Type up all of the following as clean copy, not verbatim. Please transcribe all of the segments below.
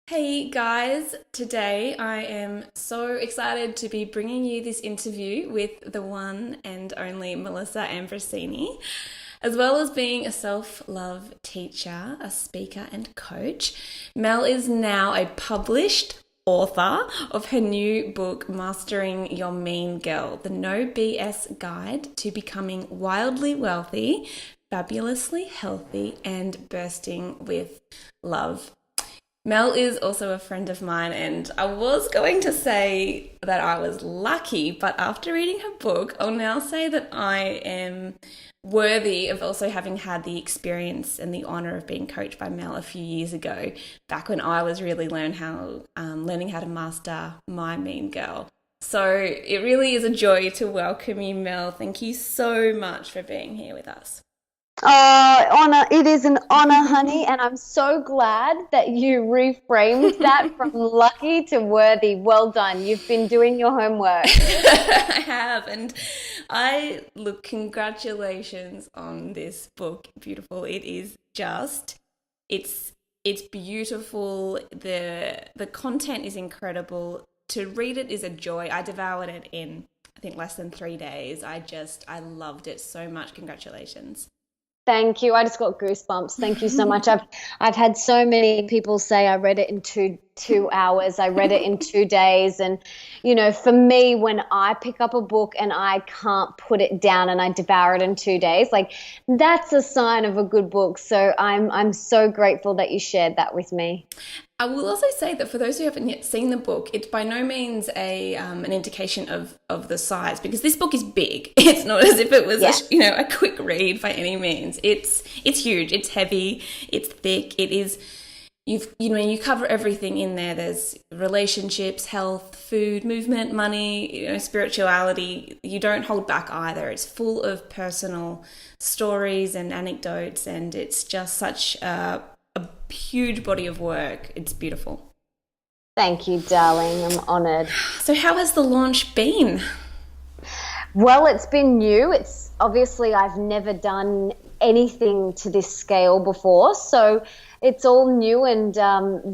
Hey guys, today I am so excited to be bringing you this interview with the one and only Melissa Ambrosini, as well as being a self love teacher, a speaker, and coach. Mel is now a published author of her new book, Mastering Your Mean Girl, the No BS Guide to Becoming Wildly Wealthy, Fabulously Healthy, and Bursting with Love. Mel is also a friend of mine, and I was going to say that I was lucky, but after reading her book, I'll now say that I am worthy of also having had the experience and the honor of being coached by Mel a few years ago, back when I was really learning how to master my mean girl. So it really is a joy to welcome you, Mel. Thank you so much for being here with us. Honor. It is an honor, honey, and I'm so glad that you reframed that from lucky to worthy. Well done. You've been doing your homework. I have, and congratulations on this book. Beautiful. It is just, it's beautiful. The content is incredible. To read it is a joy. I devoured it in, I think, less than 3 days. I loved it so much. Congratulations. Thank you. I just got goosebumps. Thank you so much. I've had so many people say I read it in two hours. I read it in 2 days. And, for me, when I pick up a book and I can't put it down and I devour it in 2 days, like that's a sign of a good book. So I'm so grateful that you shared that with me. I will also say that for those who haven't yet seen the book, it's by no means an indication of the size, because this book is big. It's not as if it was a quick read by any means. It's huge. It's heavy. It's thick. It is. You cover everything in there. There's relationships, health, food, movement, money, spirituality. You don't hold back either. It's full of personal stories and anecdotes, and it's just such a huge body of work. It's beautiful. Thank you, darling. I'm honored. So how has the launch been? Well, it's been new. It's obviously I've never done anything to this scale before. So it's all new and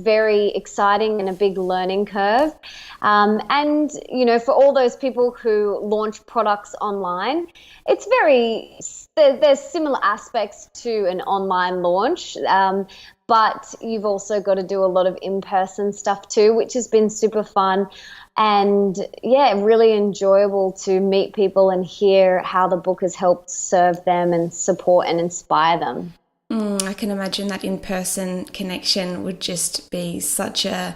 very exciting and a big learning curve. For all those people who launch products online, it's there's similar aspects to an online launch. But you've also got to do a lot of in-person stuff too, which has been super fun and, really enjoyable to meet people and hear how the book has helped serve them and support and inspire them. I can imagine that in-person connection would just be such a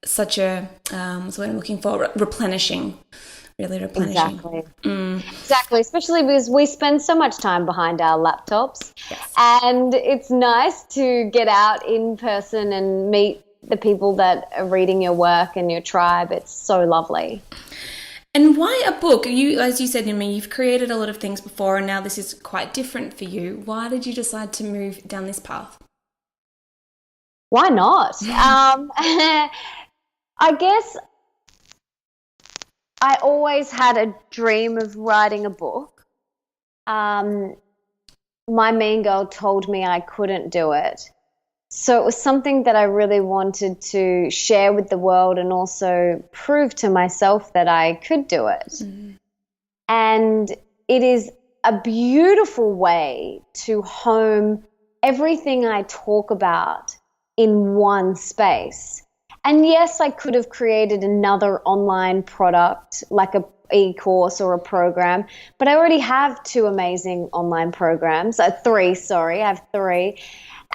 what's what I'm looking for, replenishing. Really replenishing. Exactly, especially because we spend so much time behind our laptops. Yes. And it's nice to get out in person and meet the people that are reading your work and your tribe. It's so lovely. And why a book? As you said, you've created a lot of things before, and now this is quite different for you. Why did you decide to move down this path? Why not? I guess I always had a dream of writing a book. My mean girl told me I couldn't do it. So it was something that I really wanted to share with the world and also prove to myself that I could do it. Mm. And it is a beautiful way to home everything I talk about in one space. And yes, I could have created another online product like a e-course or a program, but I already have two amazing online programs. I have three.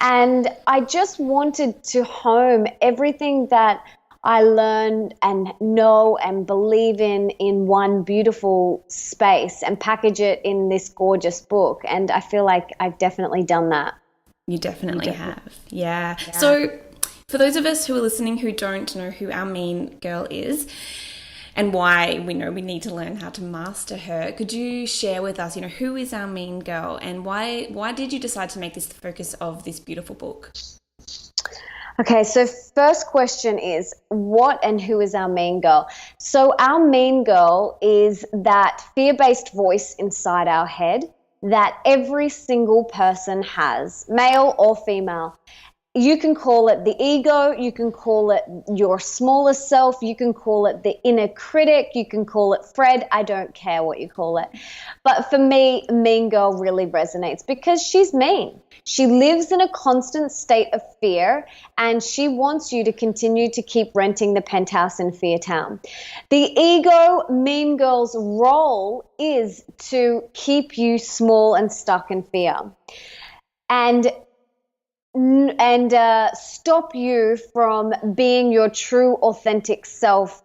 And I just wanted to home everything that I learned and know and believe in one beautiful space and package it in this gorgeous book. And I feel like I've definitely done that. You definitely have. Yeah. So for those of us who are listening who don't know who our mean girl is and why we know we need to learn how to master her, could you share with us, who is our mean girl and why did you decide to make this the focus of this beautiful book? Okay, so first question is what and who is our mean girl? So our mean girl is that fear-based voice inside our head that every single person has, male or female. You can call it the ego, you can call it your smaller self, you can call it the inner critic, you can call it Fred. I don't care what you call it. But for me, mean girl really resonates because she's mean. She lives in a constant state of fear, and she wants you to continue to keep renting the penthouse in Fear Town. The ego, mean girl's role is to keep you small and stuck in fear. And stop you from being your true, authentic self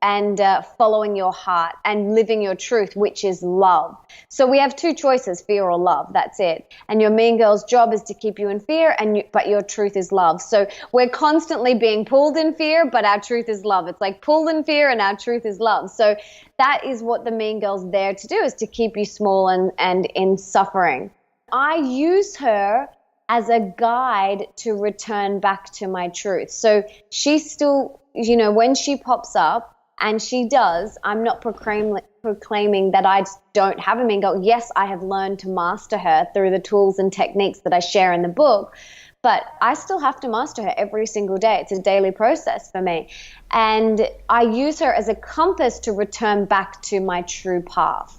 and following your heart and living your truth, which is love. So we have two choices, fear or love. That's it. And your mean girl's job is to keep you in fear, but your truth is love. So we're constantly being pulled in fear, but our truth is love. It's like pulled in fear and our truth is love. So that is what the mean girl's there to do, is to keep you small and in suffering. I use her as a guide to return back to my truth. So she still, when she pops up, and she does, I'm not proclaiming that I don't have a mean girl. Yes, I have learned to master her through the tools and techniques that I share in the book, but I still have to master her every single day. It's a daily process for me. And I use her as a compass to return back to my true path.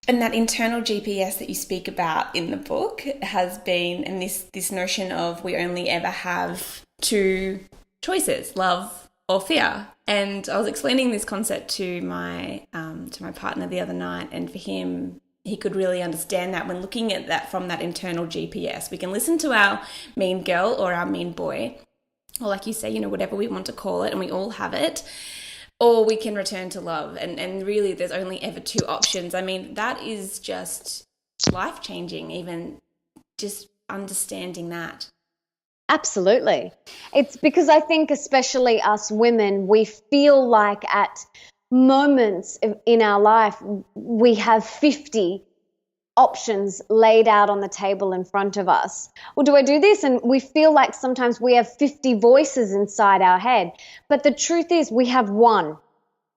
And that internal GPS that you speak about in the book has been, and this notion of we only ever have two choices, love or fear. And I was explaining this concept to my partner the other night, and for him, he could really understand that when looking at that from that internal GPS. We can listen to our mean girl or our mean boy, or like you say, whatever we want to call it, and we all have it. Or we can return to love. And really, there's only ever two options. I mean, that is just life-changing, even just understanding that. Absolutely. It's because I think especially us women, we feel like at moments in our life, we have 50 options laid out on the table in front of us. Well, do I do this? And we feel like sometimes we have 50 voices inside our head. But the truth is we have one,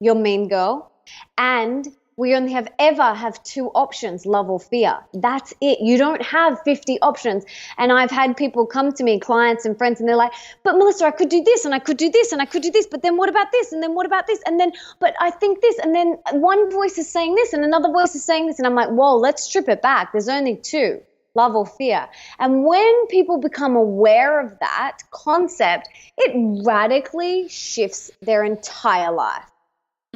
your mean girl, and we only ever have two options, love or fear. That's it. You don't have 50 options. And I've had people come to me, clients and friends, and they're like, but Melissa, I could do this and I could do this and I could do this, but then what about this? And then what about this? And then, but I think this, and then one voice is saying this and another voice is saying this. And I'm like, whoa, let's strip it back. There's only two, love or fear. And when people become aware of that concept, it radically shifts their entire life.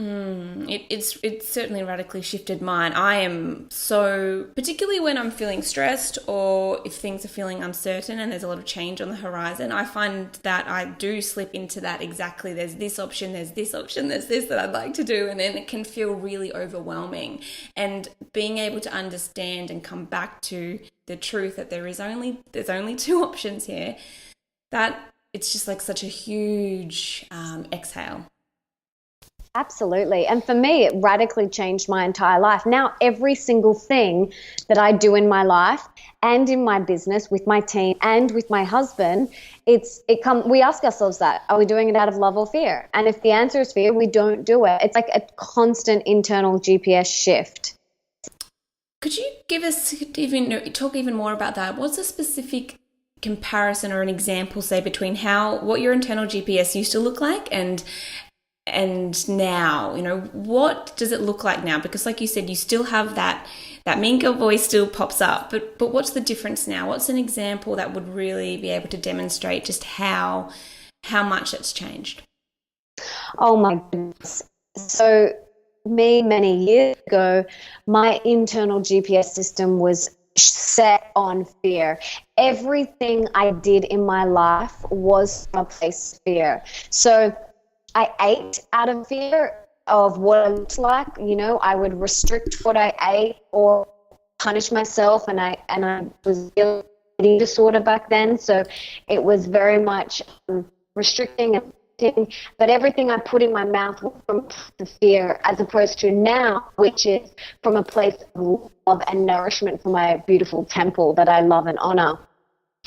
It's certainly radically shifted mine. I am so, particularly when I'm feeling stressed or if things are feeling uncertain and there's a lot of change on the horizon, I find that I do slip into that exactly. There's this option, there's this option, there's this that I'd like to do, and then it can feel really overwhelming. And being able to understand and come back to the truth that there's only two options here, that it's just like such a huge exhale. Absolutely. And for me, it radically changed my entire life. Now, every single thing that I do in my life and in my business with my team and with my husband, we ask ourselves that, are we doing it out of love or fear? And if the answer is fear, we don't do it. It's like a constant internal GPS shift. Could you talk even more about that? What's a specific comparison or an example, say, between what your internal GPS used to look like and now, what does it look like now? Because like you said, you still have that mean girl voice still pops up, but what's the difference now? What's an example that would really be able to demonstrate just how much it's changed? Oh my goodness. So many years ago, my internal GPS system was set on fear. Everything I did in my life was from a place of fear. So I ate out of fear of what it looks like. I would restrict what I ate or punish myself, and I was ill eating disorder back then, so it was very much restricting and eating, but everything I put in my mouth was from a place of fear, as opposed to now, which is from a place of love and nourishment for my beautiful temple that I love and honor.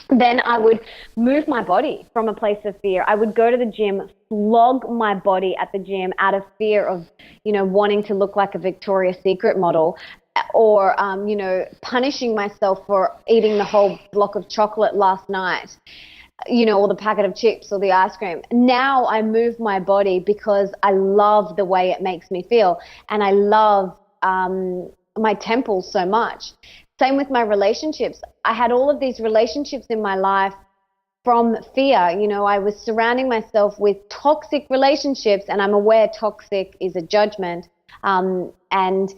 Then I would move my body from a place of fear. I would go to the gym, flog my body at the gym out of fear of, wanting to look like a Victoria's Secret model, or, punishing myself for eating the whole block of chocolate last night. or the packet of chips or the ice cream. Now I move my body because I love the way it makes me feel, and I love my temples so much. Same with my relationships. I had all of these relationships in my life from fear. I was surrounding myself with toxic relationships, and I'm aware toxic is a judgment, and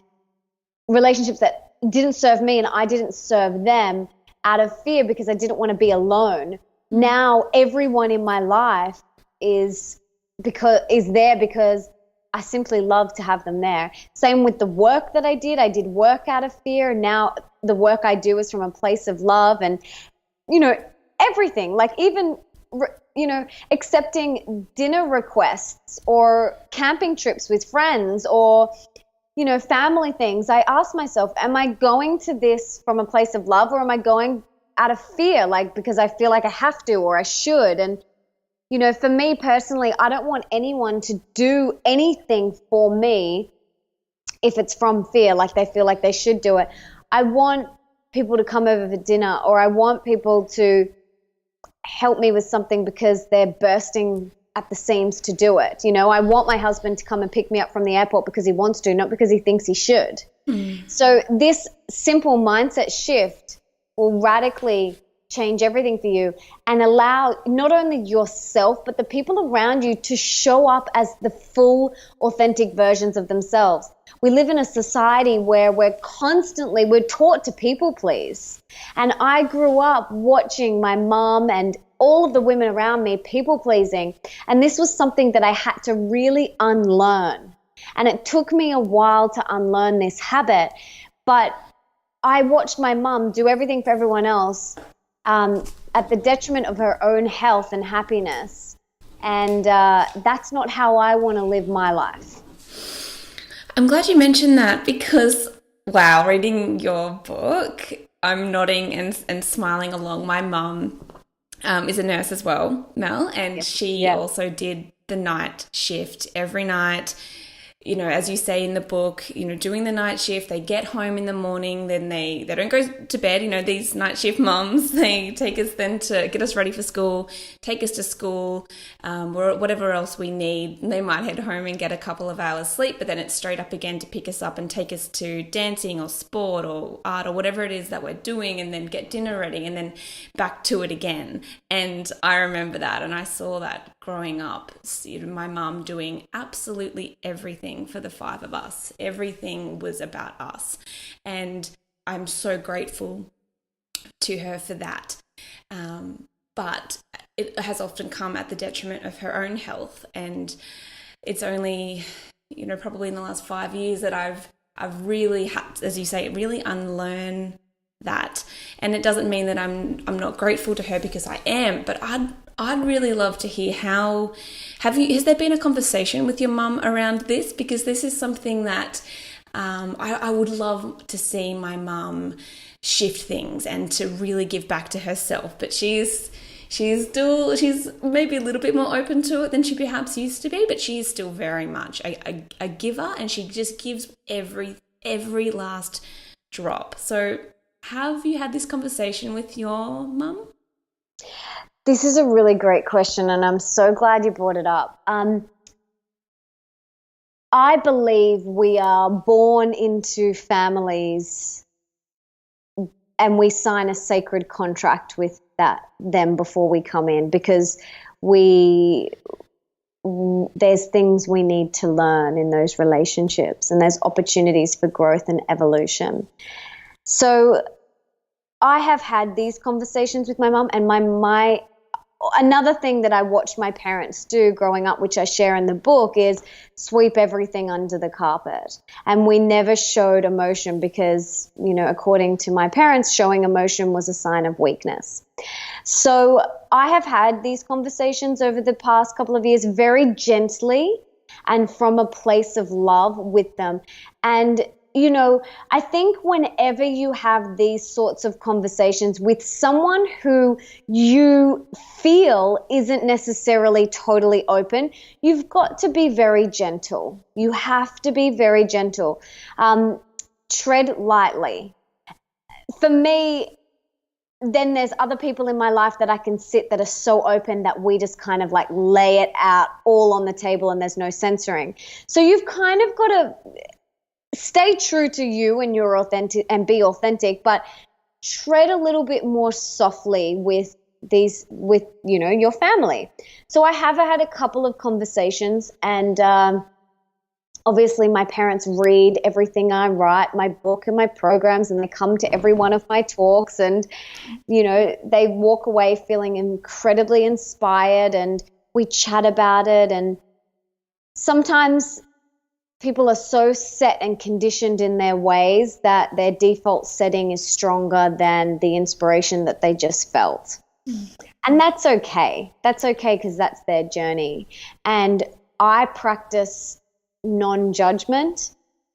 relationships that didn't serve me and I didn't serve them out of fear because I didn't want to be alone. Now everyone in my life is there because I simply love to have them there. Same with the work that I did work out of fear. Now the work I do is from a place of love, and everything, like even accepting dinner requests or camping trips with friends or family things. I ask myself, am I going to this from a place of love, or am I going out of fear, like because I feel like I have to or I should? And for me personally, I don't want anyone to do anything for me if it's from fear, like they feel like they should do it. I want people to come over for dinner, or I want people to help me with something because they're bursting at the seams to do it. I want my husband to come and pick me up from the airport because he wants to, not because he thinks he should. So this simple mindset shift will radically change everything for you and allow not only yourself but the people around you to show up as the full, authentic versions of themselves. We live in a society where we're taught to people please. And I grew up watching my mom and all of the women around me people pleasing. And this was something that I had to really unlearn. And it took me a while to unlearn this habit. But I watched my mom do everything for everyone else at the detriment of her own health and happiness. And that's not how I want to live my life. I'm glad you mentioned that because, wow, reading your book, I'm nodding and smiling along. My mum is a nurse as well, Mel, and she also did the night shift every night. As you say in the book, doing the night shift, they get home in the morning, then they don't go to bed. These night shift mums, they take us then to get us ready for school, take us to school, or whatever else we need. They might head home and get a couple of hours sleep, but then it's straight up again to pick us up and take us to dancing or sport or art or whatever it is that we're doing, and then get dinner ready and then back to it again. And I remember that, and I saw that growing up, my mum doing absolutely everything for the five of us. Everything was about us. And I'm so grateful to her for that. But it has often come at the detriment of her own health. And it's only, probably in the last 5 years that I've really had, as you say, really unlearn that. And it doesn't mean that I'm not grateful to her, because I am, but I'd really love to hear has there been a conversation with your mum around this? Because this is something that I would love to see my mum shift things and to really give back to herself. But she's maybe a little bit more open to it than she perhaps used to be, but she is still very much a giver, and she just gives every last drop. So have you had this conversation with your mum? This is a really great question, and I'm so glad you brought it up. I believe we are born into families and we sign a sacred contract with them before we come in, because there's things we need to learn in those relationships, and there's opportunities for growth and evolution. So I have had these conversations with my mum, and another thing that I watched my parents do growing up, which I share in the book, is sweep everything under the carpet. And we never showed emotion because, according to my parents, showing emotion was a sign of weakness. So I have had these conversations over the past couple of years very gently and from a place of love with them. And I think whenever you have these sorts of conversations with someone who you feel isn't necessarily totally open, you've got to be very gentle. You have to be very gentle. Tread lightly. For me, then there's other people in my life that I can sit that are so open that we just kind of like lay it out all on the table and there's no censoring. So you've kind of got to stay true to you and your authentic and be authentic, but tread a little bit more softly with your family. So I have had a couple of conversations, and obviously my parents read everything I write, my book and my programs, and they come to every one of my talks, and they walk away feeling incredibly inspired, and we chat about it. And sometimes people are so set and conditioned in their ways that their default setting is stronger than the inspiration that they just felt. And that's okay. That's okay, because that's their journey. And I practice non-judgment.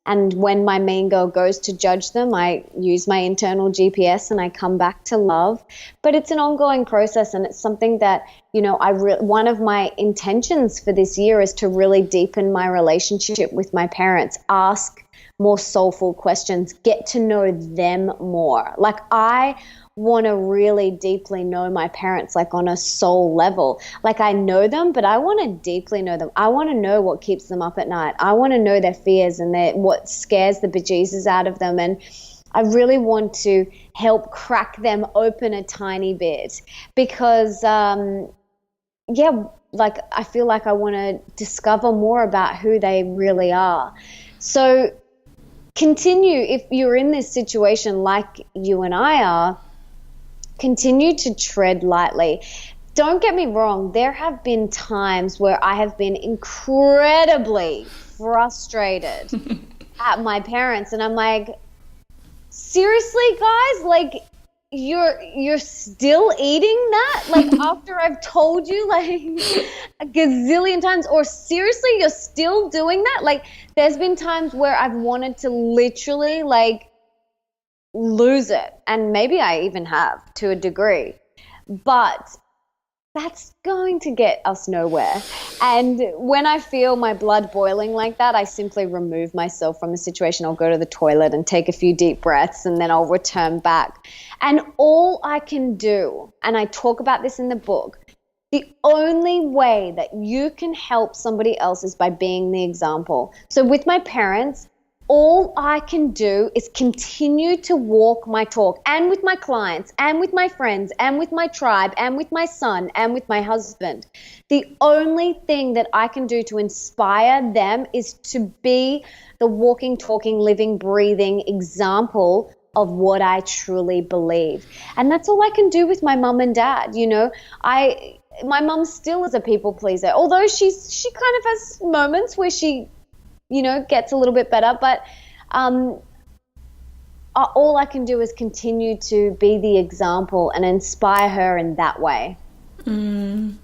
And when my mean girl goes to judge them, I use my internal GPS and I come back to love. But it's an ongoing process, and it's something that, one of my intentions for this year is to really deepen my relationship with my parents, ask more soulful questions, get to know them more. Like, I want to really deeply know my parents, like on a soul level. Like, I know them, but I want to deeply know them. I want to know what keeps them up at night. I want to know their fears and what scares the bejesus out of them. And I really want to help crack them open a tiny bit, because, like, I feel like I want to discover more about who they really are. So continue, if you're in this situation like you and I are, continue to tread lightly. Don't get me wrong, there have been times where I have been incredibly frustrated at my parents, and I'm like, seriously, guys, like, you're still eating that? Like, after I've told you like a gazillion times? Or seriously, you're still doing that? Like, there's been times where I've wanted to literally like lose it, and maybe I even have to a degree, but that's going to get us nowhere. And when I feel my blood boiling like that, I simply remove myself from the situation. I'll go to the toilet and take a few deep breaths, and then I'll return back. And all I can do, and I talk about this in the book, the only way that you can help somebody else is by being the example. So with my parents, all I can do is continue to walk my talk, and with my clients, and with my friends, and with my tribe, and with my son, and with my husband. The only thing that I can do to inspire them is to be the walking, talking, living, breathing example of what I truly believe. And that's all I can do with my mum and dad. My mum still is a people pleaser, although she kind of has moments where she gets a little bit better, but all I can do is continue to be the example and inspire her in that way. And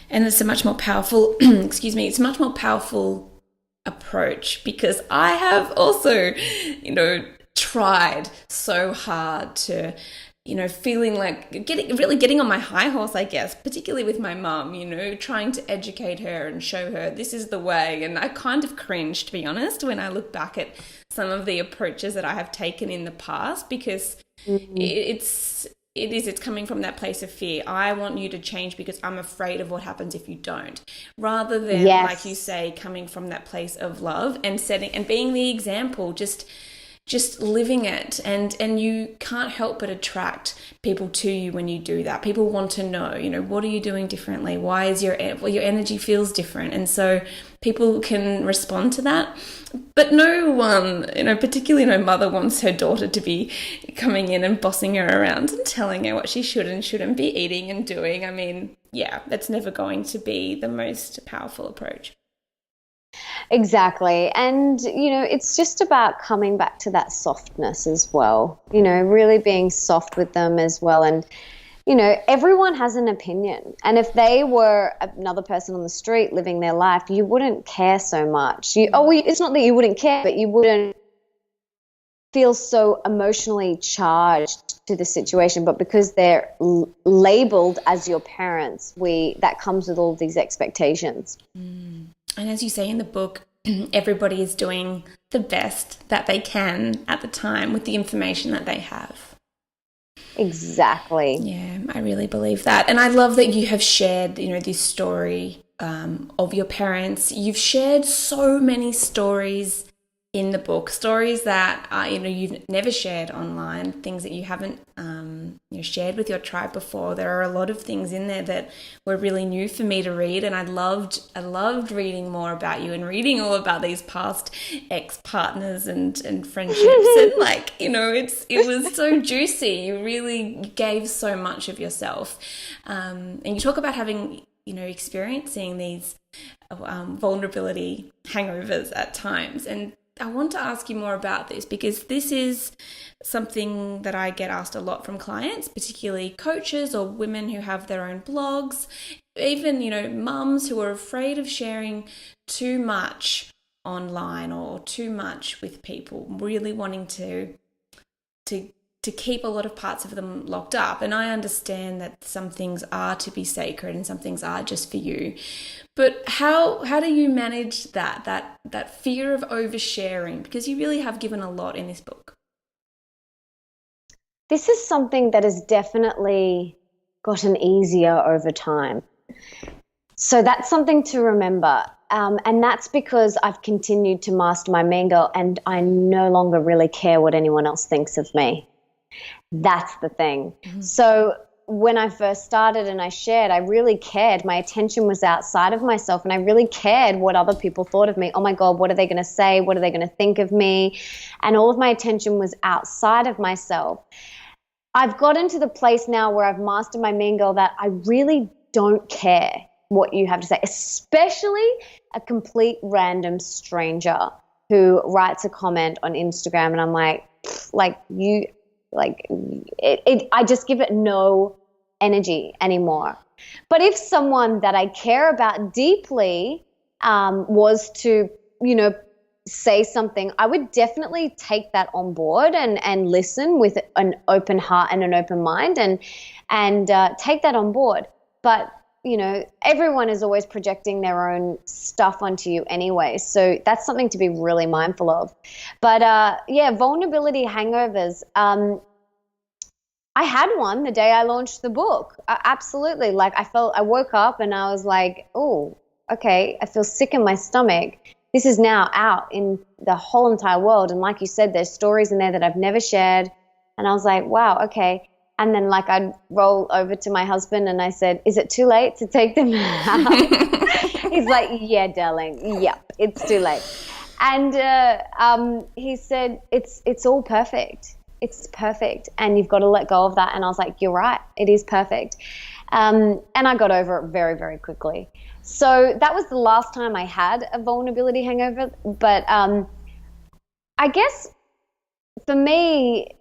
it's a much more powerful, it's a much more powerful approach, because I have also, tried so hard to, feeling like getting on my high horse, I guess, particularly with my mum, trying to educate her and show her this is the way. And I kind of cringe, to be honest, when I look back at some of the approaches that I have taken in the past, because it's coming from that place of fear. I want you to change because I'm afraid of what happens if you don't, rather than, like you say, coming from that place of love and setting and being the example, just living it. And you can't help but attract people to you when you do that. People want to know, what are you doing differently? Why is your energy feels different? And so people can respond to that. But no one, particularly no mother, wants her daughter to be coming in and bossing her around and telling her what she should and shouldn't be eating and doing. I mean, that's never going to be the most powerful approach. Exactly. And, it's just about coming back to that softness as well, really being soft with them as well. And, everyone has an opinion. And if they were another person on the street living their life, you wouldn't care so much. It's not that you wouldn't care, but you wouldn't feel so emotionally charged to the situation. But because they're labeled as your parents, that comes with all of these expectations. And as you say in the book, everybody is doing the best that they can at the time with the information that they have. Exactly. Yeah, I really believe that. And I love that you have shared, this story of your parents. You've shared so many stories in the book, stories that you've never shared online, things that you haven't shared with your tribe before. There are a lot of things in there that were really new for me to read, and I loved reading more about you and reading all about these past ex-partners and friendships, and it was so juicy. You really gave so much of yourself, and you talk about having experiencing these vulnerability hangovers at times. And I want to ask you more about this, because this is something that I get asked a lot from clients, particularly coaches or women who have their own blogs, even, mums who are afraid of sharing too much online or too much with people, really wanting to keep a lot of parts of them locked up. And I understand that some things are to be sacred and some things are just for you. But how do you manage that fear of oversharing? Because you really have given a lot in this book. This is something that has definitely gotten easier over time. So that's something to remember. And that's because I've continued to master my mean girl, and I no longer really care what anyone else thinks of me. That's the thing. Mm-hmm. So when I first started and I shared, I really cared. My attention was outside of myself, and I really cared what other people thought of me. Oh my God, what are they going to say? What are they going to think of me? And all of my attention was outside of myself. I've gotten to the place now where I've mastered my mean girl that I really don't care what you have to say, especially a complete random stranger who writes a comment on Instagram, and I'm like I just give it no energy anymore. But if someone that I care about deeply was to, say something, I would definitely take that on board and listen with an open heart and an open mind and take that on board. But everyone is always projecting their own stuff onto you anyway. So that's something to be really mindful of. But vulnerability hangovers. I had one the day I launched the book. Absolutely. I woke up and I was like, oh, okay, I feel sick in my stomach. This is now out in the whole entire world. And like you said, there's stories in there that I've never shared. And I was like, wow, okay. And then I'd roll over to my husband and I said, is it too late to take them out? He's like, yeah, darling. Yep, it's too late. And he said, it's all perfect. It's perfect. And you've got to let go of that. And I was like, you're right. It is perfect. And I got over it very, very quickly. So that was the last time I had a vulnerability hangover. But I guess for me,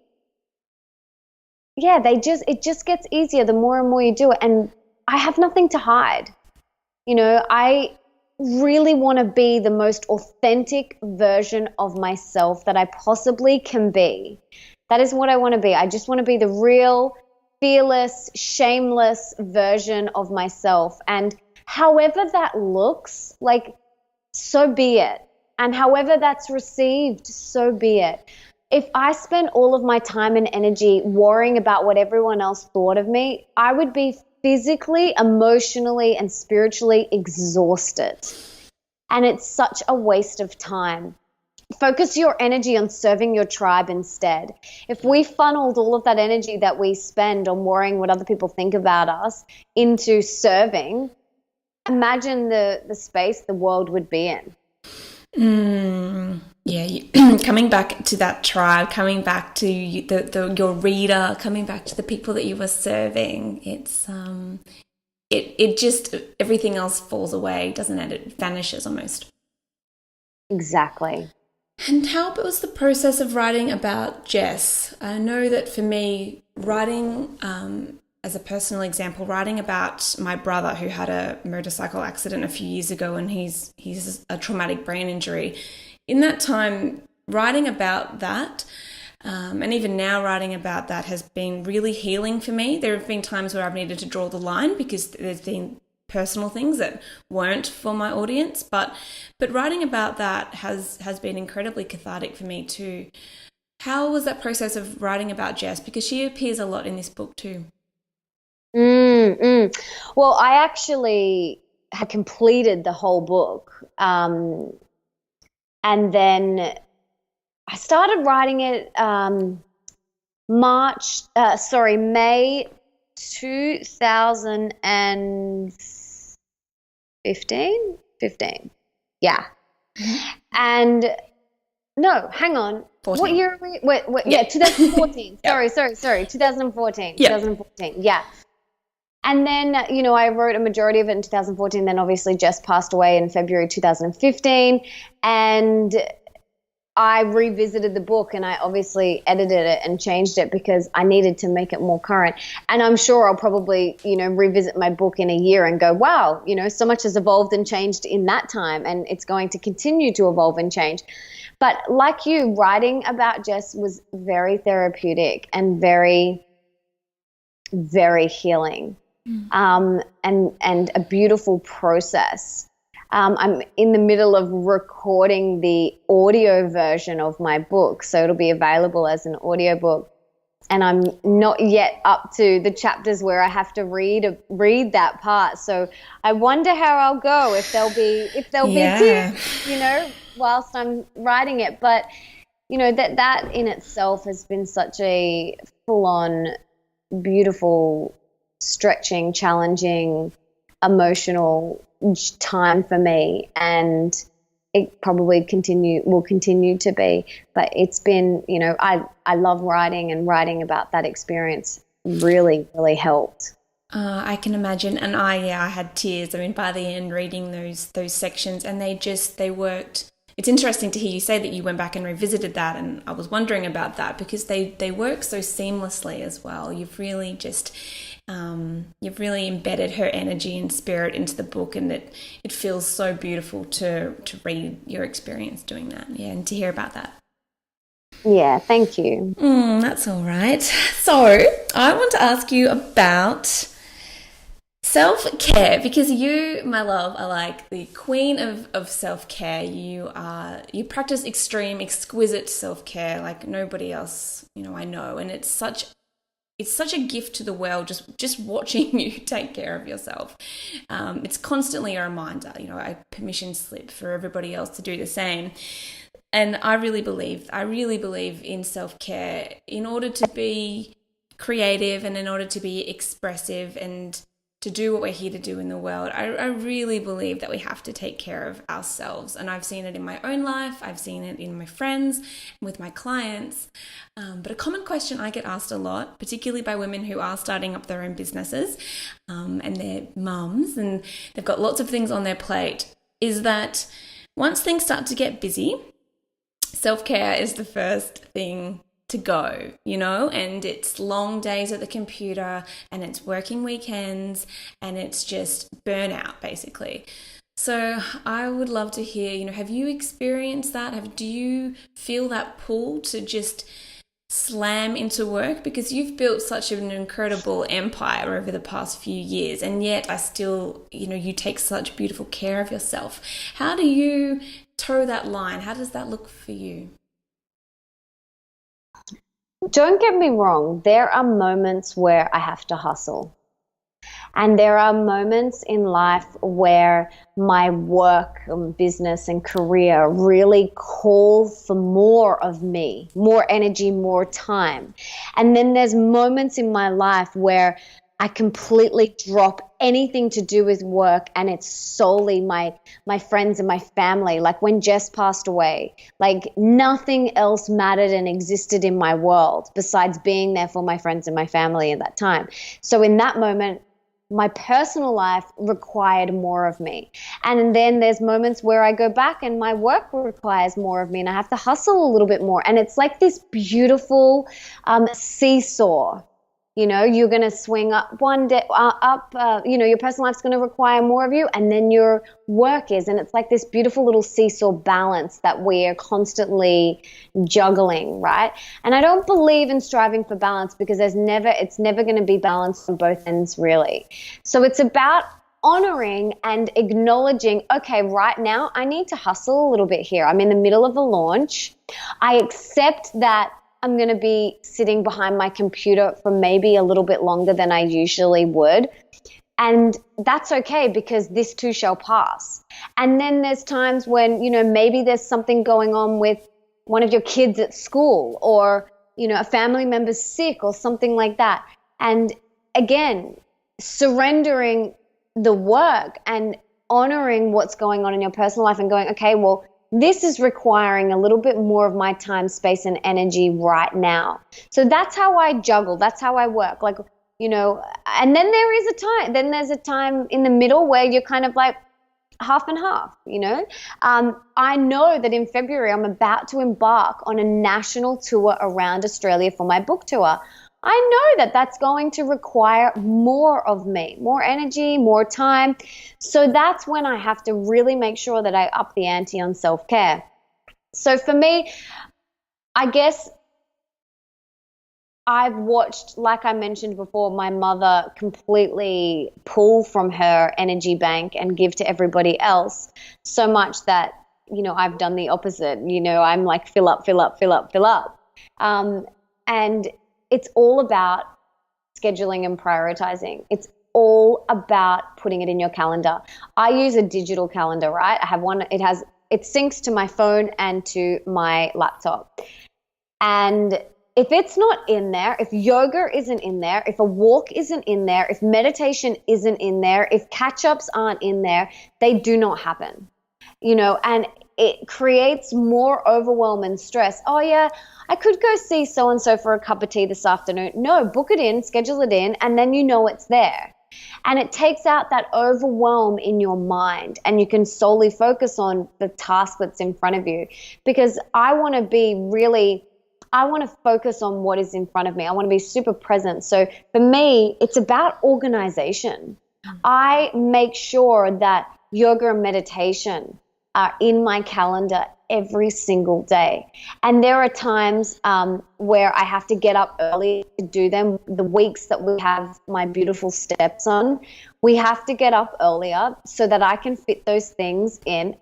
it just gets easier the more and more you do it. And I have nothing to hide. I really want to be the most authentic version of myself that I possibly can be. That is what I want to be. I just want to be the real, fearless, shameless version of myself. And however that looks, so be it. And however that's received, so be it. If I spend all of my time and energy worrying about what everyone else thought of me, I would be physically, emotionally, and spiritually exhausted. And it's such a waste of time. Focus your energy on serving your tribe instead. If we funneled all of that energy that we spend on worrying what other people think about us into serving, imagine the space the world would be in. Coming back to that tribe, coming back to your reader, coming back to the people that you were serving, it's it just, everything else falls away, doesn't it? It vanishes almost. Exactly. And how was the process of writing about Jess? I know that for me, writing as a personal example, writing about my brother who had a motorcycle accident a few years ago, and he's a traumatic brain injury. In that time, writing about that, and even now writing about that, has been really healing for me. There have been times where I've needed to draw the line because there's been personal things that weren't for my audience, but writing about that has been incredibly cathartic for me too. How was that process of writing about Jess? Because she appears a lot in this book too. Well, I actually had completed the whole book. And then I started writing it May 2015. 15. Yeah. And no, hang on. 14. What year are we? Wait, yeah, 2014. Sorry, 2014. Yeah. 2014. Yeah. And then, I wrote a majority of it in 2014. Then obviously Jess passed away in February 2015. And I revisited the book and I obviously edited it and changed it because I needed to make it more current. And I'm sure I'll probably, revisit my book in a year and go, wow, so much has evolved and changed in that time, and it's going to continue to evolve and change. But like you, writing about Jess was very therapeutic and very, very healing, and a beautiful process. I'm in the middle of recording the audio version of my book, so it'll be available as an audiobook. And I'm not yet up to the chapters where I have to read that part. So I wonder how I'll go, if there'll be tears, whilst I'm writing it. But that in itself has been such a full-on, beautiful, stretching, challenging, emotional time for me, and it probably will continue to be. But it's been, I love writing, and writing about that experience really, really helped. I can imagine, and I had tears. I mean, by the end, reading those sections, and they worked. It's interesting to hear you say that you went back and revisited that, and I was wondering about that because they work so seamlessly as well. You've really embedded her energy and spirit into the book, and it feels so beautiful to read your experience doing that. Yeah, and to hear about that. Yeah, thank you. That's all right. So I want to ask you about self-care, because you, my love, are like the queen of self-care. You practice extreme, exquisite self-care like nobody else, I know, and it's such a gift to the world just watching you take care of yourself. It's constantly a reminder, a permission slip for everybody else to do the same. And I really believe in self-care in order to be creative and in order to be expressive and to do what we're here to do in the world. I really believe that we have to take care of ourselves. And I've seen it in my own life. I've seen it in my friends and with my clients. But a common question I get asked a lot, particularly by women who are starting up their own businesses, and they're mums and they've got lots of things on their plate, is that once things start to get busy, self-care is the first thing to go, and it's long days at the computer and it's working weekends and it's just burnout basically. So I would love to hear, have you experienced that? Do you feel that pull to just slam into work? Because you've built such an incredible empire over the past few years, and yet I still, you take such beautiful care of yourself. How do you toe that line? How does that look for you? Don't get me wrong, there are moments where I have to hustle. And there are moments in life where my work and business and career really call for more of me, more energy, more time. And then there's moments in my life where I completely drop anything to do with work, and it's solely my friends and my family. Like when Jess passed away, like nothing else mattered and existed in my world besides being there for my friends and my family at that time. So in that moment, my personal life required more of me. And then there's moments where I go back and my work requires more of me and I have to hustle a little bit more. And it's like this beautiful seesaw. You're going to swing up one day, your personal life's going to require more of you, and then your work is. And it's like this beautiful little seesaw balance that we're constantly juggling, right? And I don't believe in striving for balance because it's never going to be balanced on both ends, really. So it's about honoring and acknowledging, okay, right now I need to hustle a little bit here. I'm in the middle of a launch. I accept that I'm going to be sitting behind my computer for maybe a little bit longer than I usually would. And that's okay, because this too shall pass. And then there's times when, maybe there's something going on with one of your kids at school, or, a family member's sick or something like that. And again, surrendering the work and honoring what's going on in your personal life and going, okay, well, this is requiring a little bit more of my time, space, and energy right now. So that's how I juggle. That's how I work. Like, and then there's a time in the middle where you're kind of like half and half, I know that in February I'm about to embark on a national tour around Australia for my book tour. I know that that's going to require more of me, more energy, more time. So that's when I have to really make sure that I up the ante on self-care. So for me, I guess I've watched, like I mentioned before, my mother completely pull from her energy bank and give to everybody else, so much that, I've done the opposite. I'm like, fill up, fill up, fill up, fill up. And it's all about scheduling and prioritizing. It's all about putting it in your calendar. I use a digital calendar, right? I have one, it syncs to my phone and to my laptop. And if it's not in there, if yoga isn't in there, if a walk isn't in there, if meditation isn't in there, if catch-ups aren't in there, they do not happen. And it creates more overwhelm and stress. Oh yeah, I could go see so-and-so for a cup of tea this afternoon. No, book it in, schedule it in, and then it's there. And it takes out that overwhelm in your mind, and you can solely focus on the task that's in front of you. Because I want to focus on what is in front of me. I want to be super present. So for me, it's about organization. I make sure that yoga and meditation are in my calendar every single day. And there are times where I have to get up early to do them. The weeks that we have my beautiful steps on, we have to get up earlier so that I can fit those things in.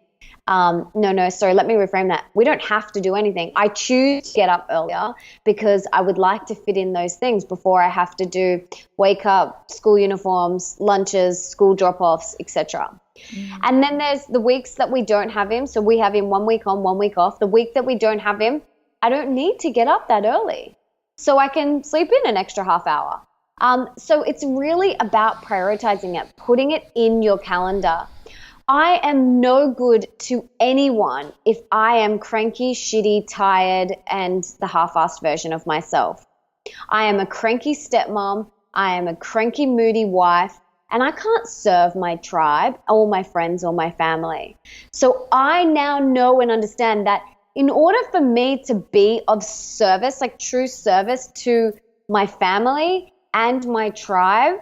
Sorry, let me reframe that. We don't have to do anything. I choose to get up earlier because I would like to fit in those things before I have to do wake up, school uniforms, lunches, school drop-offs, etc. And then there's the weeks that we don't have him. So we have him 1 week on, 1 week off. The week that we don't have him, I don't need to get up that early. So I can sleep in an extra half hour. So it's really about prioritizing it, putting it in your calendar. I am no good to anyone if I am cranky, shitty, tired, and the half-assed version of myself. I am a cranky stepmom. I am a cranky, moody wife, and I can't serve my tribe or my friends or my family. So I now know and understand that in order for me to be of service, like true service to my family and my tribe,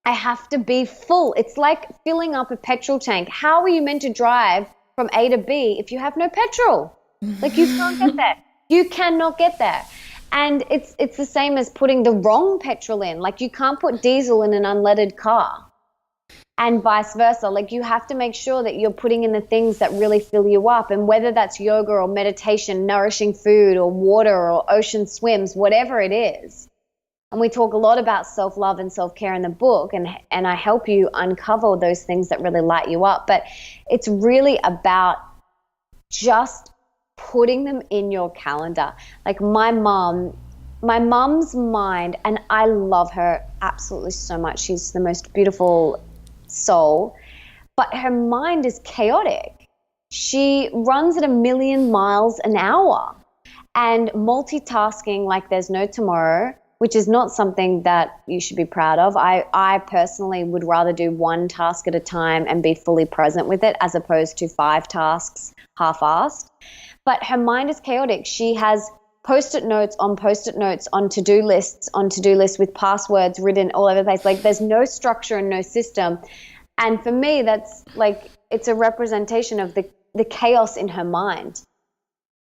I have to be full. It's like filling up a petrol tank. How are you meant to drive from A to B if you have no petrol? Like, you can't get there. You cannot get there. And it's the same as putting the wrong petrol in. Like, you can't put diesel in an unleaded car, and vice versa. Like, you have to make sure that you're putting in the things that really fill you up. And whether that's yoga or meditation, nourishing food or water or ocean swims, whatever it is. And we talk a lot about self-love and self-care in the book, and I help you uncover those things that really light you up. But it's really about just putting them in your calendar. Like my mom's mind, and I love her absolutely so much. She's the most beautiful soul, but her mind is chaotic. She runs at 1,000,000 miles an hour and multitasking like there's no tomorrow, which is not something that you should be proud of. I personally would rather do one task at a time and be fully present with it as opposed to 5 tasks half-assed. But her mind is chaotic. She has post-it notes on to-do lists with passwords written all over the place. Like, there's no structure and no system. And for me, that's like, it's a representation of the chaos in her mind.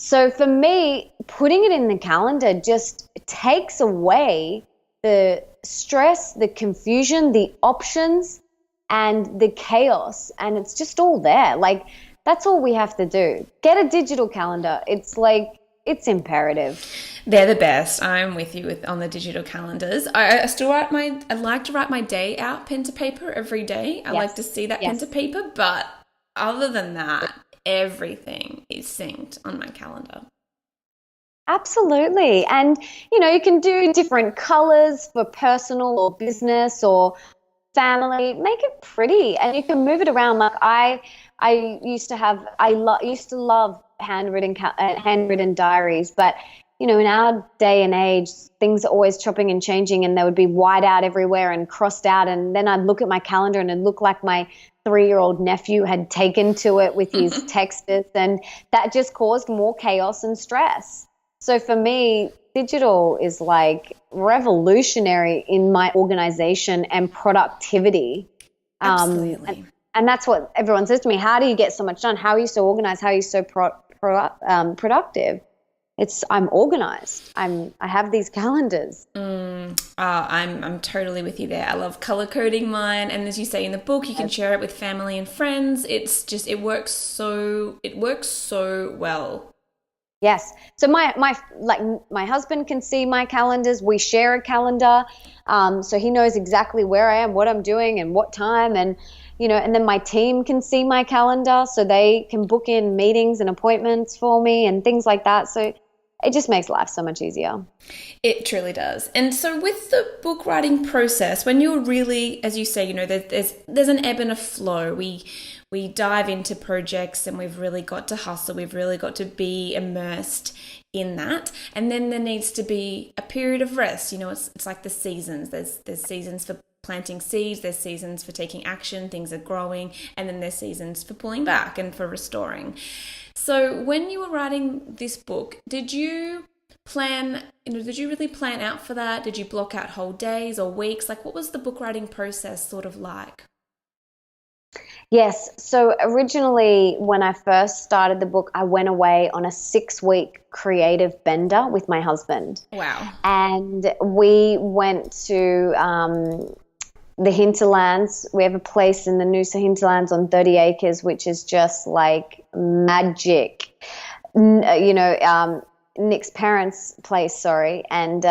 So for me, putting it in the calendar just takes away the stress, the confusion, the options, and the chaos. And it's just all there. Like, that's all we have to do. Get a digital calendar. It's it's imperative. They're the best. I'm with you on the digital calendars. I still I like to write my day out pen to paper every day. I like to see that pen to paper, but other than that, everything is synced on my calendar. Absolutely. And, you can do different colors for personal or business or family. Make it pretty, and you can move it around. Like I used to love handwritten diaries, but in our day and age, things are always chopping and changing, and there would be white out everywhere and crossed out, and then I'd look at my calendar and it'd look like my 3-year-old nephew had taken to it with his texters, and that just caused more chaos and stress. So for me, digital is like revolutionary in my organization and productivity. Absolutely. And that's what everyone says to me. How do you get so much done? How are you so organized? How are you so productive? I'm organized. I have these calendars. I'm totally with you there. I love color coding mine, and as you say in the book, you can share it with family and friends. It works so well. Yes. So my husband can see my calendars. We share a calendar, so he knows exactly where I am, what I'm doing, and what time, and and then my team can see my calendar, so they can book in meetings and appointments for me and things like that. So it just makes life so much easier. It truly does. And so with the book writing process, when you're really, as you say, there's an ebb and a flow. We dive into projects and we've really got to hustle. We've really got to be immersed in that. And then there needs to be a period of rest. It's like the seasons. There's seasons for planting seeds, there's seasons for taking action, things are growing, and then there's seasons for pulling back and for restoring. So when you were writing this book, did you really plan out for that? Did you block out whole days or weeks? Like, what was the book writing process sort of like? Yes. So originally, when I first started the book, I went away on a 6-week creative bender with my husband. Wow. And we went to the hinterlands. We have a place in the Noosa hinterlands on 30 acres, which is just like magic. Nick's parents' place, sorry, and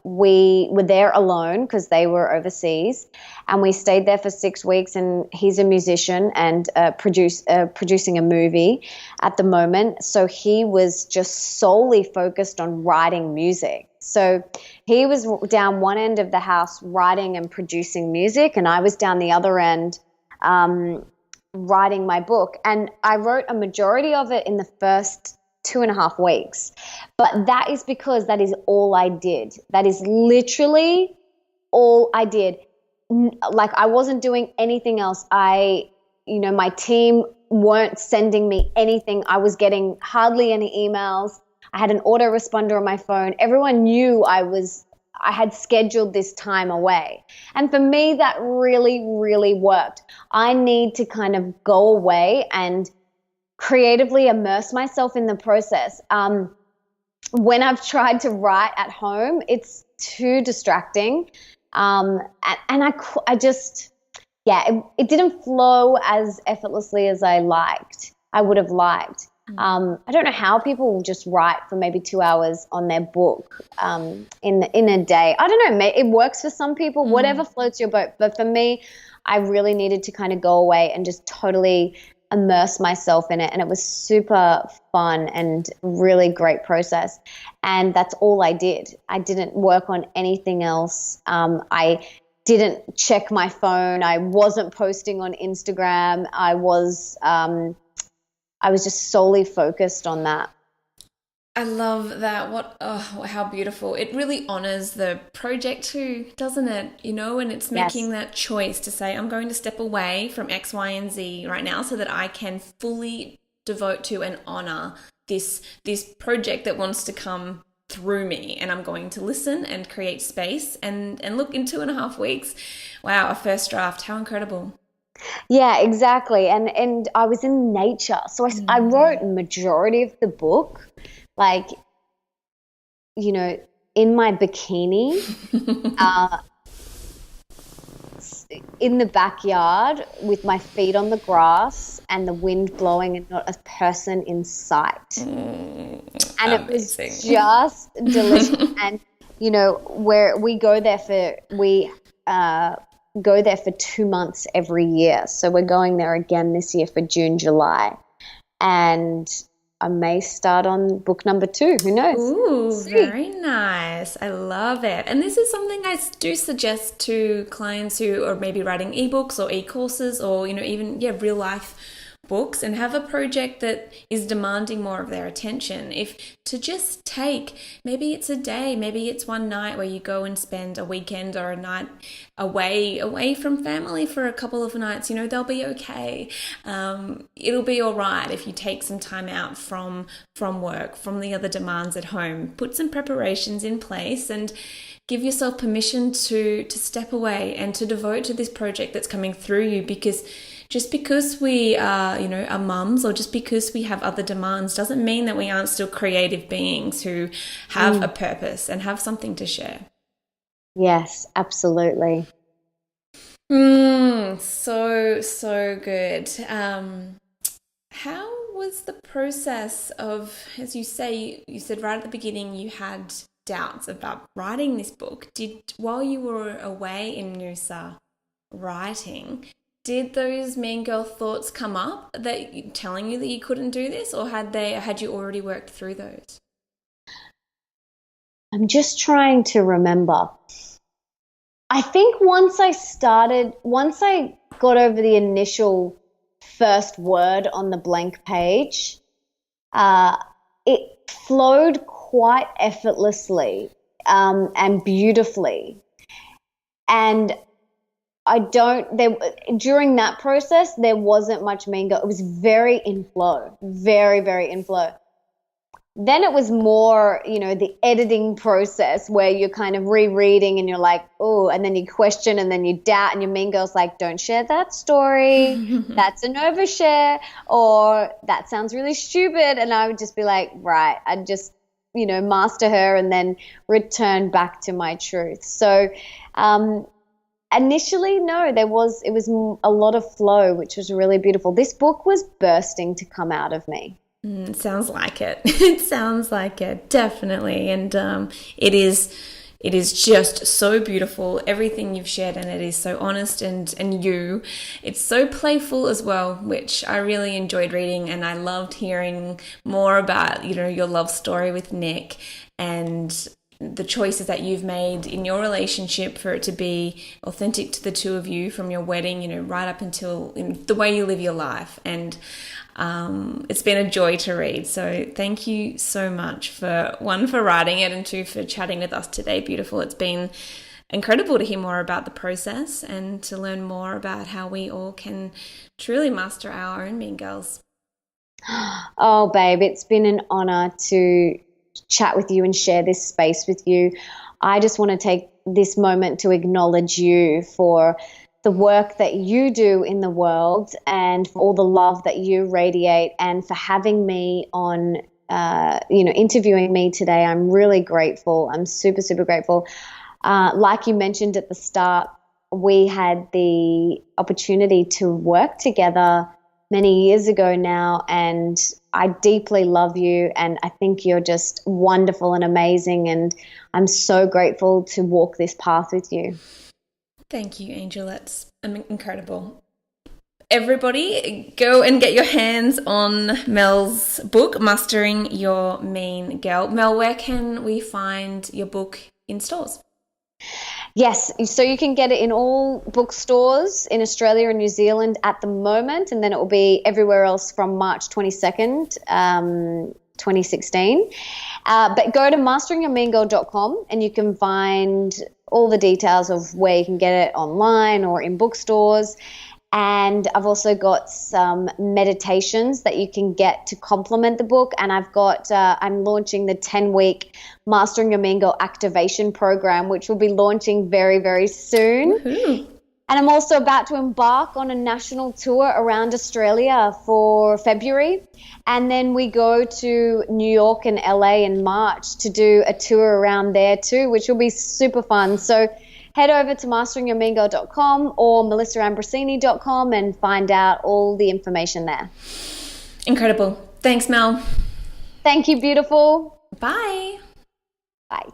we were there alone because they were overseas, and we stayed there for 6 weeks. And he's a musician and producing a movie at the moment, so he was just solely focused on writing music. So he was down one end of the house writing and producing music, and I was down the other end writing my book. And I wrote a majority of it in the first 2.5 weeks. But that is because that is all I did. That is literally all I did. Like, I wasn't doing anything else. My team weren't sending me anything. I was getting hardly any emails. I had an autoresponder on my phone. Everyone knew I had scheduled this time away. And for me, that really, really worked. I need to kind of go away and creatively immerse myself in the process. When I've tried to write at home, it's too distracting. It didn't flow as effortlessly as I would have liked. I don't know how people will just write for maybe 2 hours on their book in a day. I don't know. It works for some people, whatever floats your boat. But for me, I really needed to kind of go away and just totally immerse myself in it. And it was super fun and really great process. And that's all I did. I didn't work on anything else. I didn't check my phone. I wasn't posting on Instagram. I was just solely focused on that. I love that. How beautiful. It really honors the project too, doesn't it? And it's making that choice to say, I'm going to step away from X, Y, and Z right now so that I can fully devote to and honor this project that wants to come through me. And I'm going to listen and create space and look, in 2.5 weeks. Wow, a first draft. How incredible. Yeah, exactly. And I was in nature. So I wrote a majority of the book, like, in my bikini, in the backyard with my feet on the grass and the wind blowing and not a person in sight. And it was amazing. just delicious. And, you know, where we go there for 2 months every year. So we're going there again this year for June, July. And I may start on book number 2. Who knows? Ooh, very nice. I love it. And this is something I do suggest to clients who are maybe writing ebooks or e-courses or, you know, even, real life books, and have a project that is demanding more of their attention. If to just take, maybe it's a day, maybe it's one night where you go and spend a weekend or a night away from family for a couple of nights, you know, they'll be okay. It'll be all right if you take some time out from work, from the other demands at home, put some preparations in place and give yourself permission to step away and to devote to this project that's coming through you. Because just because we are, you know, are mums, or just because we have other demands, doesn't mean that we aren't still creative beings who have a purpose and have something to share. Yes, absolutely. So good. How was the process of, as you say, you said right at the beginning you had doubts about writing this book. While you were away in Noosa writing, did those mean girl thoughts come up that telling you that you couldn't do this, or had you already worked through those? I'm just trying to remember. I think once I got over the initial first word on the blank page, it flowed quite effortlessly and beautifully. And during that process, there wasn't much mean girl. It was very in flow, very, very in flow. Then it was more, you know, the editing process where you're kind of rereading and you're like, oh, and then you question and then you doubt, and your mean girl's like, don't share that story. That's an overshare, or that sounds really stupid. And I would just be like, right, I'd just, you know, master her and then return back to my truth. So, initially, no, it was a lot of flow, which was really beautiful. This book was bursting to come out of me. It sounds like it. It sounds like it, definitely. And it is just so beautiful, everything you've shared, and it is so honest and it's so playful as well, which I really enjoyed reading. And I loved hearing more about, you know, your love story with Nick and the choices that you've made in your relationship for it to be authentic to the two of you, from your wedding, you know, right up until the way you live your life. And it's been a joy to read. So thank you so much for writing it, and 2, for chatting with us today. Beautiful. It's been incredible to hear more about the process and to learn more about how we all can truly master our own mean girls. Oh, babe, it's been an honor to chat with you and share this space with you. I just want to take this moment to acknowledge you for the work that you do in the world, and for all the love that you radiate, and for having me on, interviewing me today. I'm really grateful. I'm super, super grateful. Like you mentioned at the start, we had the opportunity to work together many years ago now, and I deeply love you, and I think you're just wonderful and amazing, and I'm so grateful to walk this path with you. Thank you, Angel. That's incredible. Everybody, go and get your hands on Mel's book, Mastering Your Mean Girl. Mel, where can we find your book in stores? Yes, so you can get it in all bookstores in Australia and New Zealand at the moment, and then it will be everywhere else from March 22nd, 2016. But go to masteringyourmeangirl.com and you can find all the details of where you can get it online or in bookstores. And I've also got some meditations that you can get to complement the book. And I've got, I'm launching the 10-week Mastering Your Mean Girl activation program, which will be launching very, very soon. Woo-hoo. And I'm also about to embark on a national tour around Australia for February. And then we go to New York and LA in March to do a tour around there too, which will be super fun. So head over to masteringyourmeangirl.com or melissaambrosini.com and find out all the information there. Incredible. Thanks, Mel. Thank you, beautiful. Bye. Bye.